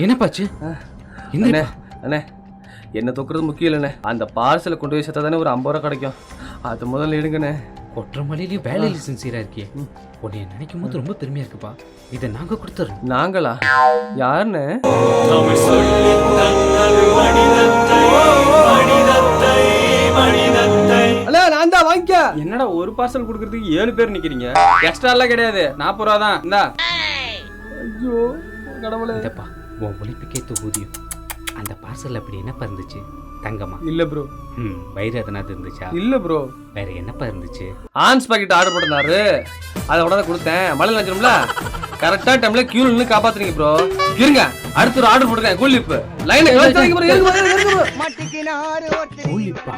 என்னப்பாச்சு? அண்ணே அண்ணே என்ன தூக்குறது முக்கியம் இல்லைண்ணே. அந்த பார்சலை கொண்டு போய் சேர்த்தா தானே ஒரு 50 ரூபா கிடைக்கும். அது முதல்ல எடுங்கண்ணே. கொற்ற மலையிலேயே வேலையில் சின்சியரா இருக்கியே. உன்னை நினைக்கும் போது ரொம்ப பெருமையா இருக்குப்பா. இதை நாங்க கொடுத்துறோம். நாங்களா? யாருன்னு? நான் தான் வாங்கிக்க. என்னடா ஒரு பார்சல் கொடுக்கறதுக்கு 7 பேர் நிக்கிறீங்க? எக்ஸ்ட்ரா எல்லாம் கிடையாது, 40 ரூபா தான். இந்தா. ஐயோ கடவுளே. இதப்பா உன் ஒழிப்புக்கேத்த ஊதியம். அந்த பார்சல் அப்படி என்னப்பா இருந்துச்சு? தங்கமா? இல்ல ப்ரோ. வயிறு எதனாவது இருந்துச்சா? இல்ல ப்ரோ. வேற என்னப்பா இருந்துச்சு? ஆன்ஸ் பாக்கெட் ஆர்டர் போட்டிருந்தாரு, அதை உடனே கொடுத்தேன். மழையில் நினைச்சிரும்ல, கரெக்டா டைம்ல கியூல நின்று காப்பாத்துறீங்க ப்ரோ. இருங்க, அடுத்த ஒரு ஆர்டர் போட்டுருக்கேன். Cool Lip line கூலிப்பா